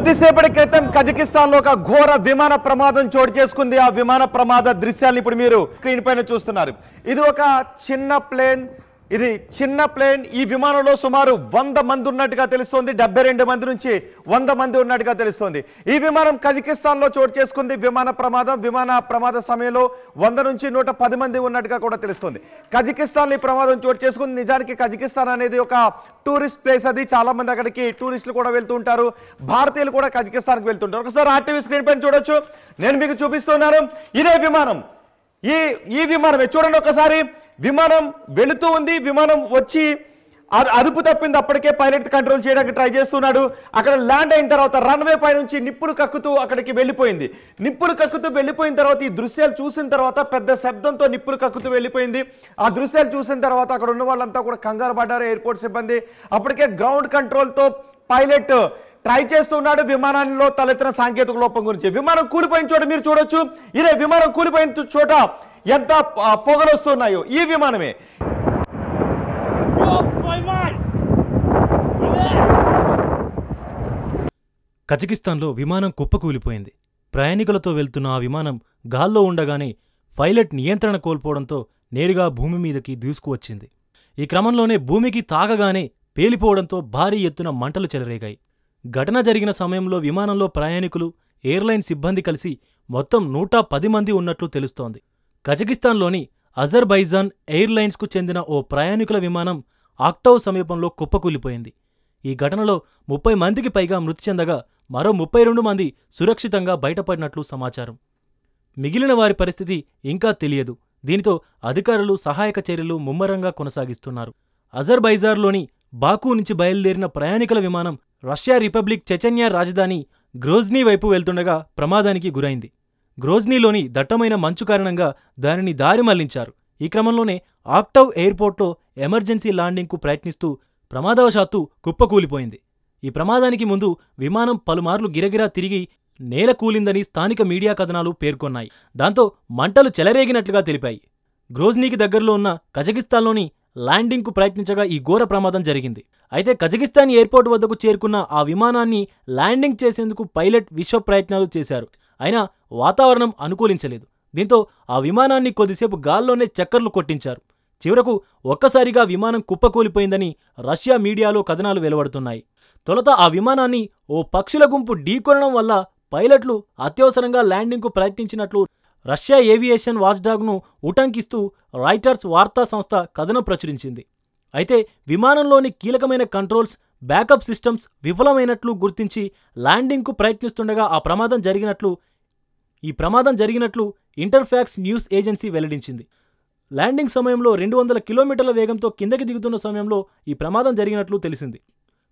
కొద్దిసేపటి క్రితం కజకిస్తాన్ లో ఒక ఘోర విమాన ప్రమాదం చోటు చేసుకుంది. ఆ విమాన ప్రమాద దృశ్యాలను ఇప్పుడు మీరు స్క్రీన్ పైన చూస్తున్నారు. ఇది ఒక చిన్న ప్లేన్. ఈ విమానంలో సుమారు 100 మంది ఉన్నట్టుగా తెలుస్తోంది. 72 మంది నుంచి 100 మంది ఉన్నట్టుగా తెలుస్తోంది. ఈ విమానం కజకిస్తాన్ లో చోటు చేసుకుంది. విమాన ప్రమాద సమయంలో 100 నుంచి 110 మంది ఉన్నట్టుగా కూడా తెలుస్తోంది. కజకిస్తాన్ లో ఈ ప్రమాదం చోటు చేసుకుంది. నిజానికి కజకిస్తాన్ అనేది ఒక టూరిస్ట్ ప్లేస్. అది చాలా మంది అక్కడికి టూరిస్టులు కూడా వెళ్తూ ఉంటారు. భారతీయులు కూడా కజకిస్తాన్కి వెళ్తుంటారు. ఒకసారి ఆర్టీవీ స్క్రీన్ పైన చూడొచ్చు. నేను మీకు చూపిస్తున్నాను. ఇదే విమానం. ఈ విమానమే చూడండి ఒకసారి. విమానం వెళుతూ ఉంది. విమానం వచ్చి అదుపు తప్పింది. అప్పటికే పైలట్ కంట్రోల్ చేయడానికి ట్రై చేస్తున్నాడు. అక్కడ ల్యాండ్ అయిన తర్వాత రన్వే పై నుంచి నిప్పులు కక్కుతూ అక్కడికి వెళ్ళిపోయింది. నిప్పులు కక్కుతూ వెళ్ళిపోయిన తర్వాత ఈ దృశ్యాలు చూసిన తర్వాత పెద్ద శబ్దంతో నిప్పులు కక్కుతూ వెళ్ళిపోయింది. ఆ దృశ్యాలు చూసిన తర్వాత అక్కడ ఉన్న వాళ్ళంతా కూడా కంగారు పడ్డారు. ఎయిర్పోర్ట్ సిబ్బంది అప్పటికే గ్రౌండ్ కంట్రోల్తో పైలట్ ట్రై చేస్తున్నాడు విమానంలో తలెత్తిన సాంకేతిక లోపం గురించి. విమానం కూలిపోయిన చోట మీరు చూడొచ్చు. ఇదే విమానం కూలిపోయిన చోట ఎంత పొగలు వస్తున్నాయో ఈ విమానమే. కజకిస్తాన్లో విమానం కుప్పకూలిపోయింది. ప్రయాణికులతో వెళ్తున్న ఆ విమానం గాల్లో ఉండగానే పైలట్ నియంత్రణ కోల్పోవడంతో నేరుగా భూమి మీదకి దూసుకువచ్చింది. ఈ క్రమంలోనే భూమికి తాకగానే పేలిపోవడంతో భారీ ఎత్తున మంటలు చెలరేగాయి. ఘటన జరిగిన సమయంలో విమానంలో ప్రయాణికులు, ఎయిర్లైన్ సిబ్బంది కలిసి మొత్తం 110 మంది ఉన్నట్లు తెలుస్తోంది. కజకిస్తాన్లోని అజర్బైజాన్ ఎయిర్లైన్స్కు చెందిన ఓ ప్రయాణికుల విమానం ఆక్టౌ సమీపంలో కుప్పకూలిపోయింది. ఈ ఘటనలో 30 మందికి పైగా మృతి చెందగా మరో 32 మంది సురక్షితంగా బయటపడినట్లు సమాచారం. మిగిలిన వారి పరిస్థితి ఇంకా తెలియదు. దీనితో అధికారులు సహాయక చర్యలు ముమ్మరంగా కొనసాగిస్తున్నారు. అజర్బైజాన్లోని బాకు నుంచి బయలుదేరిన ప్రయాణికుల విమానం రష్యా రిపబ్లిక్ చెచెన్యా రాజధాని గ్రోజ్నీ వైపు వెళ్తుండగా ప్రమాదానికి గురైంది. గ్రోజ్నీలోని దట్టమైన మంచు కారణంగా దానిని దారి మళ్లించారు. ఈ క్రమంలోనే ఆక్టౌ ఎయిర్పోర్ట్లో ఎమర్జెన్సీ ల్యాండింగ్కు ప్రయత్నిస్తూ ప్రమాదవశాత్తు కుప్పకూలిపోయింది. ఈ ప్రమాదానికి ముందు విమానం పలుమార్లు గిరగిరా తిరిగి నేల కూలిందని స్థానిక మీడియా కథనాలు పేర్కొన్నాయి. దాంతో మంటలు చెలరేగినట్లుగా తెలిపాయి. గ్రోజ్నీకి దగ్గరలో ఉన్న కజకిస్తాన్లోని ల్యాండింగ్కు ప్రయత్నించగా ఈ ఘోర ప్రమాదం జరిగింది. అయితే కజకిస్తాన్ ఎయిర్పోర్ట్ వద్దకు చేరుకున్న ఆ విమానాన్ని ల్యాండింగ్ చేసేందుకు పైలట్ విశ్వ ప్రయత్నాలు చేశారు. అయినా వాతావరణం అనుకూలించలేదు. దీంతో ఆ విమానాన్ని కొద్దిసేపు గాల్లోనే చక్కర్లు కొట్టించారు. చివరకు ఒక్కసారిగా విమానం కుప్పకూలిపోయిందని రష్యా మీడియాలో కథనాలు వెలువడుతున్నాయి. తొలుత ఆ విమానాన్ని ఓ పక్షుల గుంపు ఢీకొనడం వల్ల పైలట్లు అత్యవసరంగా ల్యాండింగ్కు ప్రయత్నించినట్లు రష్యా ఏవియేషన్ వాచ్డాగ్ను ఉటంకిస్తూ రాయిటర్స్ వార్తా సంస్థ కథనం ప్రచురించింది. అయితే విమానంలోని కీలకమైన కంట్రోల్స్, బ్యాకప్ సిస్టమ్స్ విఫలమైనట్లు గుర్తించి ల్యాండింగ్కు ప్రయత్నిస్తుండగా ఈ ప్రమాదం జరిగినట్లు ఇంటర్ఫాక్స్ న్యూస్ ఏజెన్సీ వెల్లడించింది. ల్యాండింగ్ సమయంలో 200 కిలోమీటర్ల వేగంతో కిందకి దిగుతున్న సమయంలో ఈ ప్రమాదం జరిగినట్లు తెలిసింది.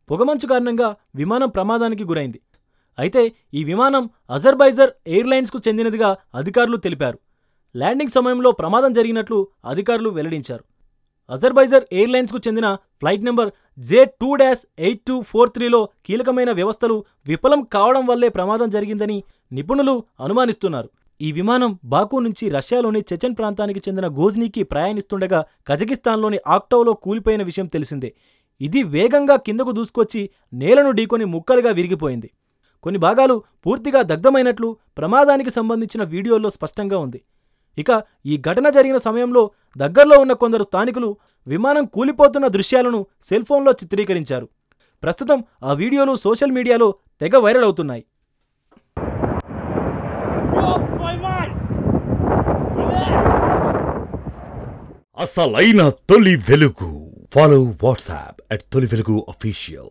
పొగమంచు కారణంగా విమానం ప్రమాదానికి గురైంది. అయితే ఈ విమానం అజర్బైజాన్ ఎయిర్లైన్స్కు చెందినదిగా అధికారులు తెలిపారు. ల్యాండింగ్ సమయంలో ప్రమాదం జరిగినట్లు అధికారులు వెల్లడించారు. అజర్బైజాన్ ఎయిర్లైన్స్కు చెందిన ఫ్లైట్ నెంబర్ J2-8243లో కీలకమైన వ్యవస్థలు విఫలం కావడం వల్లే ప్రమాదం జరిగిందని నిపుణులు అనుమానిస్తున్నారు. ఈ విమానం బాకు నుంచి రష్యాలోని చెచెన్ ప్రాంతానికి చెందిన గ్రోజ్నీకి ప్రయాణిస్తుండగా కజకిస్తాన్లోని ఆక్టౌలో కూలిపోయిన విషయం తెలిసిందే. ఇది వేగంగా కిందకు దూసుకొచ్చి నేలను ఢీకొని ముక్కలుగా విరిగిపోయింది. కొన్ని భాగాలు పూర్తిగా దగ్ధమైనట్లు ప్రమాదానికి సంబంధించిన వీడియోల్లో స్పష్టంగా ఉంది. ఇక ఈ ఘటన జరిగిన సమయంలో దగ్గరలో ఉన్న కొందరు స్థానికులు విమానం కూలిపోతున్న దృశ్యాలను సెల్ఫోన్లో చిత్రీకరించారు. ప్రస్తుతం ఆ వీడియోలు సోషల్ మీడియాలో తెగ వైరల్ అవుతున్నాయి. అసలైన తొలి వెలుగు. ఫాలో వాట్సాప్ @తొలి వెలుగు official.